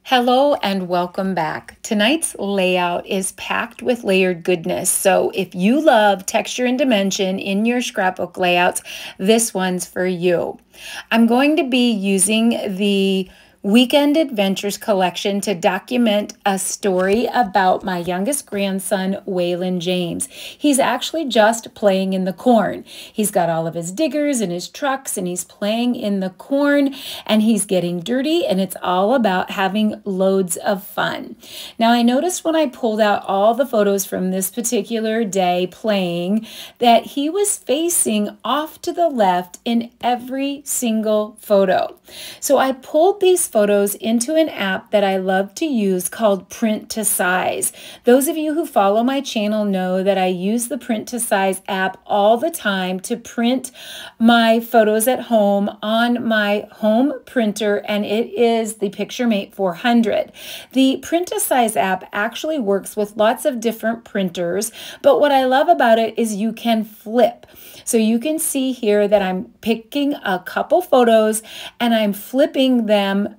Hello and welcome back. Tonight's layout is packed with layered goodness. So if you love texture and dimension in your scrapbook layouts, this one's for you. I'm going to be using the Weekend Adventures collection to document a story about my youngest grandson, Waylon James. He's actually just playing in the corn. He's got all of his diggers and his trucks, and he's playing in the corn, and he's getting dirty, and it's all about having loads of fun. Now, I noticed when I pulled out all the photos from this particular day playing that he was facing off to the left in every single photo. So I pulled these photos into an app that I love to use called Print to Size. Those of you who follow my channel know that I use the Print to Size app all the time to print my photos at home on my home printer, and it is the PictureMate 400. The Print to Size app actually works with lots of different printers, but what I love about it is you can flip. So you can see here that I'm picking a couple photos and I'm flipping them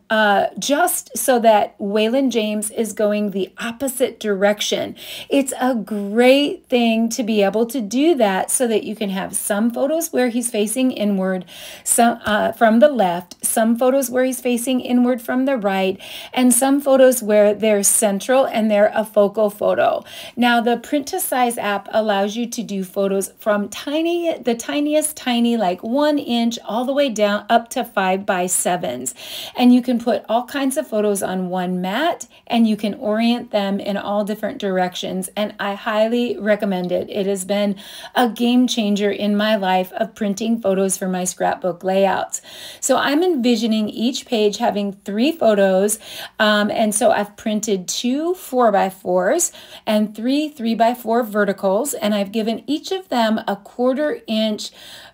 just so that Waylon James is going the opposite direction. It's a great thing to be able to do that so that you can have some photos where he's facing inward from the left, some photos where he's facing inward from the right, and some photos where they're central and they're a focal photo. Now, the Print to Size app allows you to do photos from the tiniest, like 1 inch all the way down up to 5 by 7s. And you can put all kinds of photos on one mat and you can orient them in all different directions. And I highly recommend it. It has been a game changer in my life of printing photos for my scrapbook layouts. So I'm envisioning each page having 3 photos. And so I've printed 2 4x4s and 3 3x4 verticals. And I've given each of them a 1/4 inch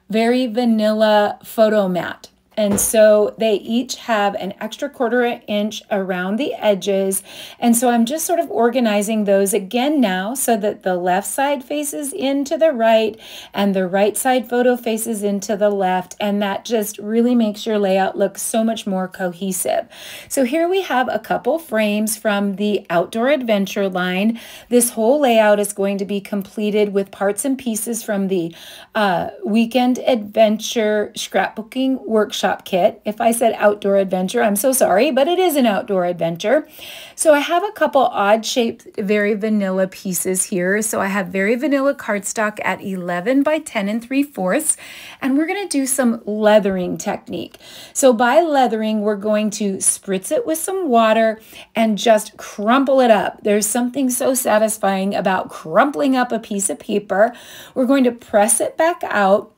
very vanilla photo mat. And so they each have an extra 1/4 inch around the edges. And so I'm just sort of organizing those again now so that the left side faces into the right and the right side photo faces into the left. And that just really makes your layout look so much more cohesive. So here we have a couple frames from the Outdoor Adventure line. This whole layout is going to be completed with parts and pieces from the Weekend Adventure Scrapbooking Workshop kit. If I said outdoor adventure, I'm so sorry, but it is an outdoor adventure. So I have a couple odd shaped, very vanilla pieces here. So I have very vanilla cardstock at 11 by 10 3/4, and we're going to do some leathering technique. So by leathering, we're going to spritz it with some water and just crumple it up. There's something so satisfying about crumpling up a piece of paper. We're going to press it back out,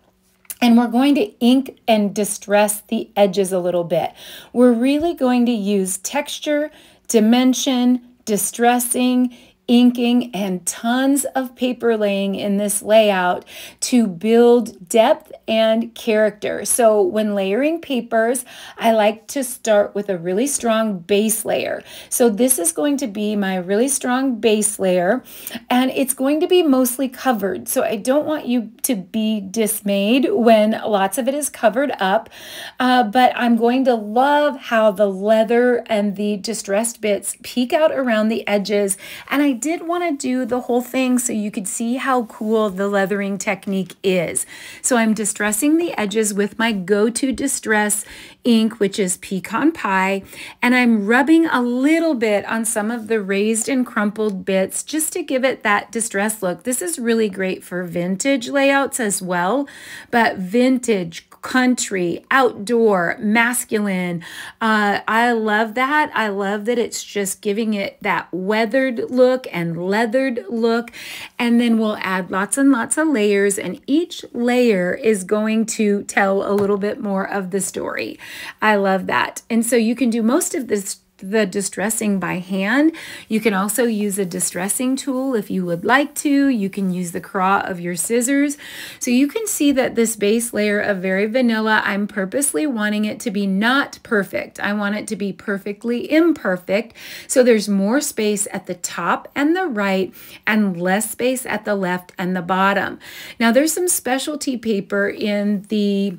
and we're going to ink and distress the edges a little bit. We're really going to use texture, dimension, distressing, inking, and tons of paper laying in this layout to build depth and character. So when layering papers, I like to start with a really strong base layer. So this is going to be my really strong base layer, and it's going to be mostly covered. So I don't want you to be dismayed when lots of it is covered up, but I'm going to love how the leather and the distressed bits peek out around the edges, and I did want to do the whole thing so you could see how cool the leathering technique is. So I'm distressing the edges with my go-to distress ink, which is Pecan Pie, and I'm rubbing a little bit on some of the raised and crumpled bits just to give it that distress look. This is really great for vintage layouts as well, but vintage, country, outdoor, masculine. I love that. I love that it's just giving it that weathered look and leathered look. And then we'll add lots and lots of layers, and each layer is going to tell a little bit more of the story. I love that. And so you can do most of the distressing by hand. You can also use a distressing tool if you would like to. You can use the claw of your scissors. So you can see that this base layer of very vanilla, I'm purposely wanting it to be not perfect. I want it to be perfectly imperfect. So there's more space at the top and the right and less space at the left and the bottom. Now there's some specialty paper in the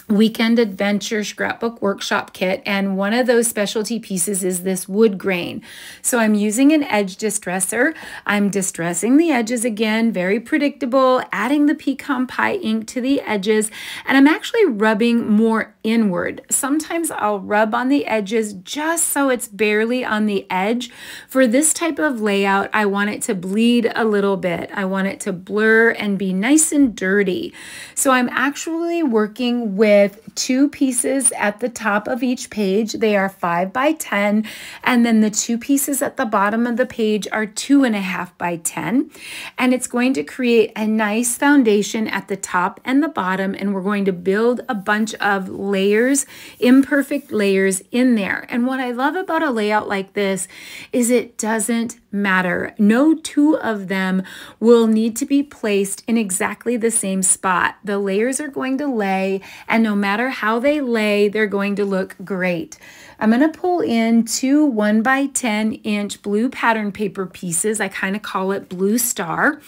Weekend Adventure Scrapbook Workshop Kit, and one of those specialty pieces is this wood grain. So I'm using an edge distresser. I'm distressing the edges again, very predictable, adding the pecan pie ink to the edges, and I'm actually rubbing more inward. Sometimes I'll rub on the edges just so it's barely on the edge. For this type of layout, I want it to bleed a little bit. I want it to blur and be nice and dirty. So I'm actually working with 2 pieces at the top of each page. They are 5 by 10, and then the 2 pieces at the bottom of the page are 2.5 by 10, and it's going to create a nice foundation at the top and the bottom, and we're going to build a bunch of layers, imperfect layers in there. And what I love about a layout like this is it doesn't matter. No 2 of them will need to be placed in exactly the same spot. The layers are going to lay, and no matter how they lay, they're going to look great. I'm going to pull in 2 1 by 10 inch blue pattern paper pieces. I kind of call it Blue Star.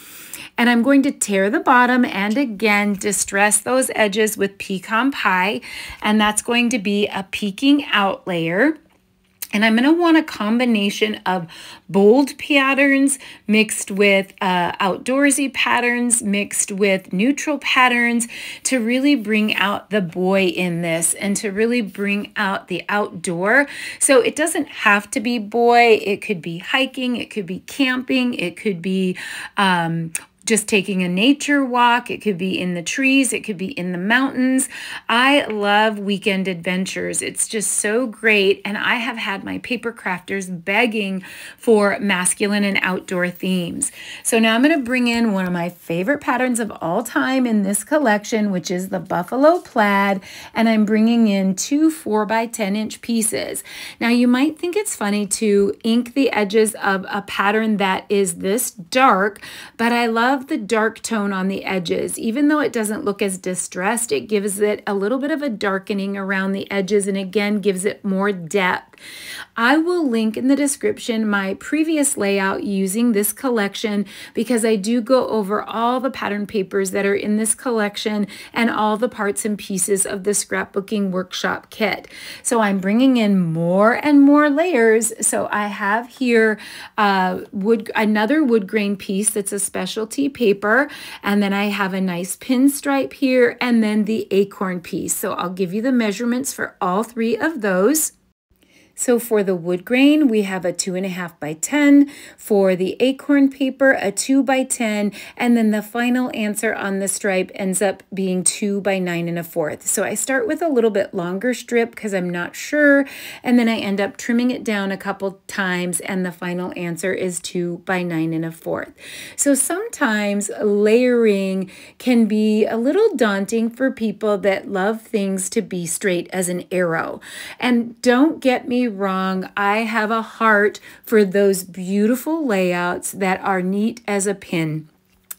And I'm going to tear the bottom and again distress those edges with pecan pie. And that's going to be a peeking out layer. And I'm going to want a combination of bold patterns mixed with outdoorsy patterns mixed with neutral patterns to really bring out the boy in this and to really bring out the outdoor. So it doesn't have to be boy. It could be hiking. It could be camping. It could be just taking a nature walk. It could be in the trees. It could be in the mountains. I love weekend adventures. It's just so great. And I have had my paper crafters begging for masculine and outdoor themes. So now I'm going to bring in one of my favorite patterns of all time in this collection, which is the Buffalo Plaid. And I'm bringing in 2 4 by 10 inch pieces. Now you might think it's funny to ink the edges of a pattern that is this dark, but I love the dark tone on the edges. Even though it doesn't look as distressed, it gives it a little bit of a darkening around the edges and again gives it more depth. I will link in the description my previous layout using this collection because I do go over all the pattern papers that are in this collection and all the parts and pieces of the scrapbooking workshop kit. So I'm bringing in more and more layers. So I have here another wood grain piece that's a specialty paper, and then I have a nice pinstripe here, and then the acorn piece. So I'll give you the measurements for all 3 of those. So for the wood grain, we have a 2.5 by 10. For the acorn paper, a 2 by 10. And then the final answer on the stripe ends up being 2 by 9.25. So I start with a little bit longer strip because I'm not sure. And then I end up trimming it down a couple times. And the final answer is 2 by 9.25. So sometimes layering can be a little daunting for people that love things to be straight as an arrow. And don't get me wrong, I have a heart for those beautiful layouts that are neat as a pin.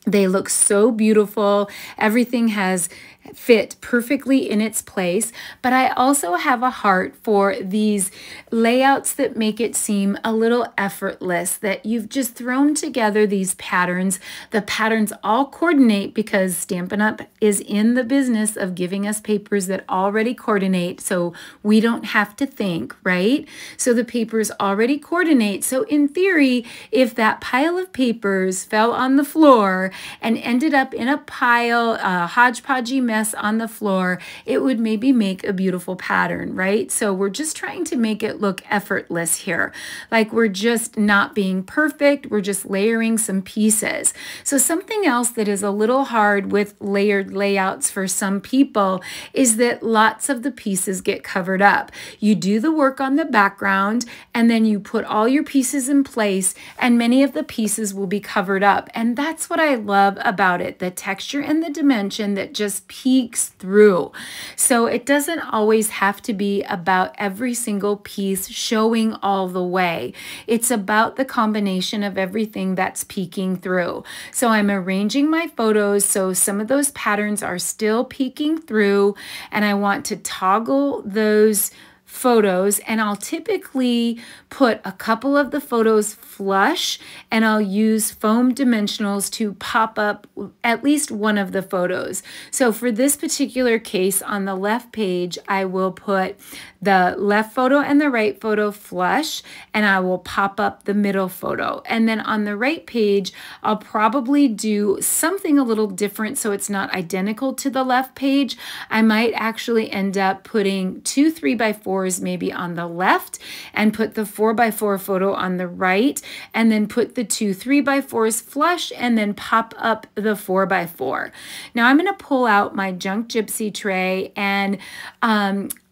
They look so beautiful. Everything has fit perfectly in its place, but I also have a heart for these layouts that make it seem a little effortless, that you've just thrown together these patterns. The patterns all coordinate because Stampin' Up! Is in the business of giving us papers that already coordinate, so we don't have to think, right? So the papers already coordinate. So in theory, if that pile of papers fell on the floor and ended up in a pile, a hodgepodgey mess on the floor, it would maybe make a beautiful pattern, right? So we're just trying to make it look effortless here. Like we're just not being perfect. We're just layering some pieces. So something else that is a little hard with layered layouts for some people is that lots of the pieces get covered up. You do the work on the background and then you put all your pieces in place and many of the pieces will be covered up. And that's what I love about it, the texture and the dimension that just peeks through. So it doesn't always have to be about every single piece showing all the way. It's about the combination of everything that's peeking through. So I'm arranging my photos so some of those patterns are still peeking through, and I want to toggle those photos, and I'll typically put a couple of the photos flush, and I'll use foam dimensionals to pop up at least one of the photos. So for this particular case, on the left page, I will put the left photo and the right photo flush, and I will pop up the middle photo. And then on the right page, I'll probably do something a little different so it's not identical to the left page. I might actually end up putting 2 3x4s maybe on the left and put the 4x4 photo on the right, and then put the 2 3x4s flush and then pop up the 4x4. Now I'm going to pull out my junk gypsy tray, and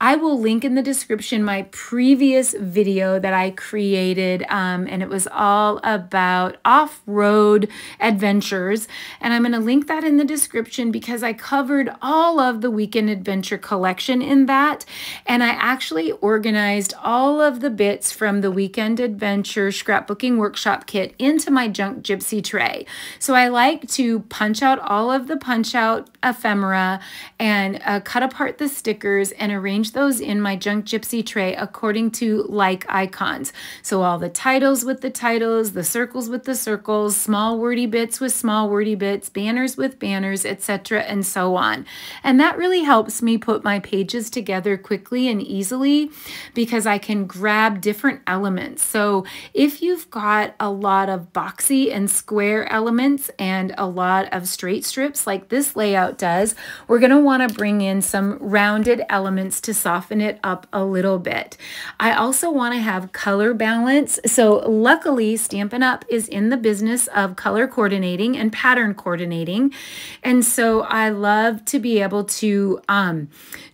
I will link in the description my previous video that I created, and it was all about off-road adventures. And I'm going to link that in the description because I covered all of the Weekend Adventure collection in that. And I actually organized all of the bits from the Weekend Adventure Scrapbooking Workshop Kit into my junk gypsy tray. So I like to punch out all of the punch-out ephemera and cut apart the stickers and arrange those in my junk gypsy tray according to like icons. So all the titles with the titles, the circles with the circles, small wordy bits with small wordy bits, banners with banners, etc., and so on. And that really helps me put my pages together quickly and easily because I can grab different elements. So if you've got a lot of boxy and square elements and a lot of straight strips like this layout does, we're going to want to bring in some rounded elements to soften it up a little bit. I also want to have color balance. So luckily, Stampin' Up! Is in the business of color coordinating and pattern coordinating. And so I love to be able to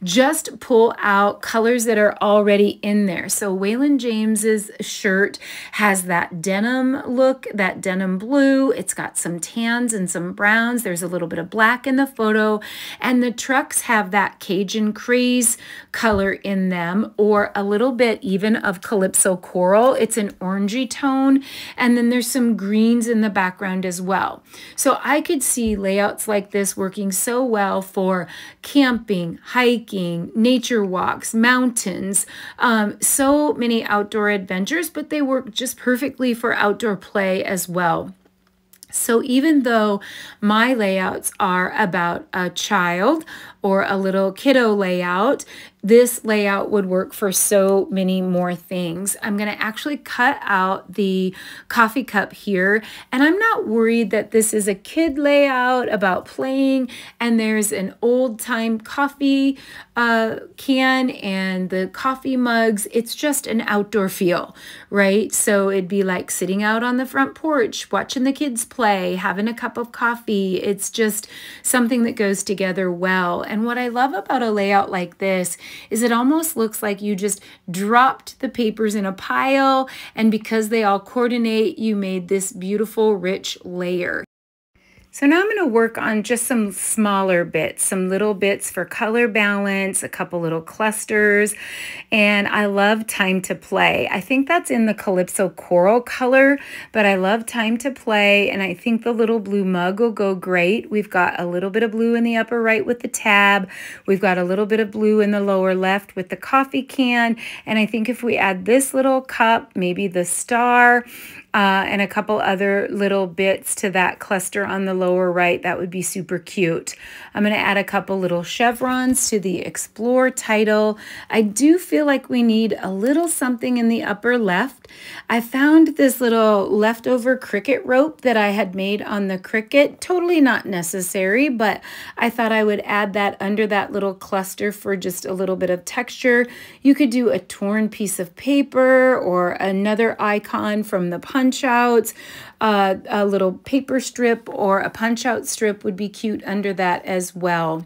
just pull out colors that are already in there. So Waylon James's shirt has that denim look, that denim blue. It's got some tans and some browns. There's a little bit of black in the photo. And the trucks have that Cajun Craze color in them, or a little bit even of Calypso Coral. It's an orangey tone, and then there's some greens in the background as well. So I could see layouts like this working so well for camping, hiking, nature walks, mountains, so many outdoor adventures, but they work just perfectly for outdoor play as well. So even though my layouts are about a child or a little kiddo layout, this layout would work for so many more things. I'm going to actually cut out the coffee cup here, and I'm not worried that this is a kid layout about playing, and there's an old-time coffee can and the coffee mugs. It's just an outdoor feel, right? So it'd be like sitting out on the front porch, watching the kids play, having a cup of coffee. It's just something that goes together well. And what I love about a layout like this is it almost looks like you just dropped the papers in a pile, and because they all coordinate, you made this beautiful, rich layer. So now I'm going to work on just some smaller bits, some little bits for color balance, a couple little clusters, and I love Time to Play. I think that's in the Calypso Coral color, but I love Time to Play, and I think the little blue mug will go great. We've got a little bit of blue in the upper right with the tab. We've got a little bit of blue in the lower left with the coffee can, and I think if we add this little cup, maybe the star, and a couple other little bits to that cluster on the lower right, that would be super cute. I'm going to add a couple little chevrons to the Explore title. I do feel like we need a little something in the upper left. I found this little leftover Cricut rope that I had made on the Cricut. Totally not necessary, but I thought I would add that under that little cluster for just a little bit of texture. You could do a torn piece of paper or another icon from the punch-outs. A little paper strip or a punch-out strip would be cute under that as well.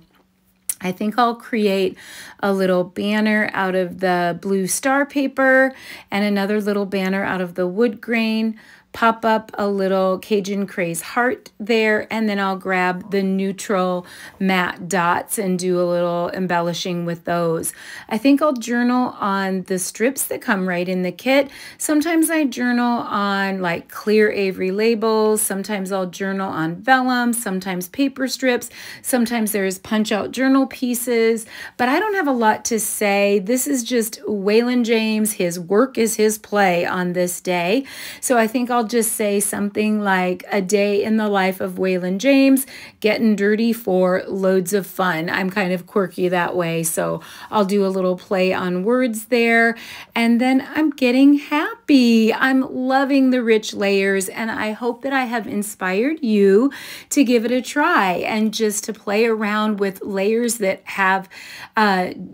I think I'll create a little banner out of the blue star paper and another little banner out of the wood grain. pop up a little Cajun Craze heart there, and then I'll grab the neutral matte dots and do a little embellishing with those. I think I'll journal on the strips that come right in the kit. Sometimes I journal on like clear Avery labels. Sometimes I'll journal on vellum, sometimes paper strips. Sometimes there's punch-out journal pieces, but I don't have a lot to say. This is just Waylon James. His work is his play on this day. So I think I'll just say something like a day in the life of Waylon James, getting dirty for loads of fun. I'm kind of quirky that way, so I'll do a little play on words there. And then I'm getting happy. I'm loving the rich layers, and I hope that I have inspired you to give it a try and just to play around with layers that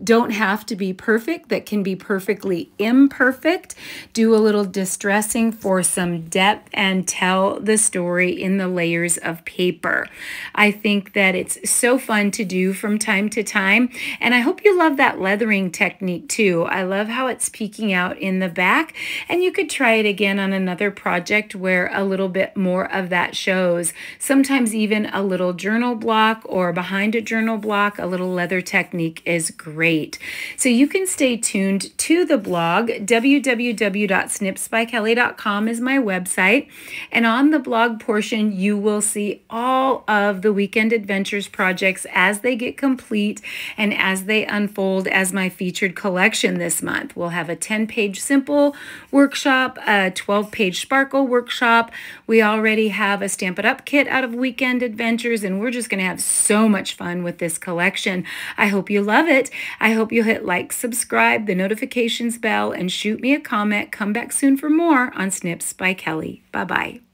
don't have to be perfect, that can be perfectly imperfect. Do a little distressing for some depth and tell the story in the layers of paper. I think that it's so fun to do from time to time, and I hope you love that leathering technique too. I love how it's peeking out in the back, and you could try it again on another project where a little bit more of that shows. Sometimes even a little journal block or behind a journal block, a little leather technique is great. So you can stay tuned to the blog. www.snipsbykelly.com is my website, and on the blog portion you will see all of the Weekend Adventures projects as they get complete and as they unfold as my featured collection this month. We'll have a 10-page simple workshop, a 12-page sparkle workshop. We already have a Stamp It Up kit out of Weekend Adventures, and we're just going to have so much fun with this collection. I hope you love it. I hope you'll hit like, subscribe, the notifications bell, and shoot me a comment. Come back soon for more on Snips by Kelly. Bye-bye.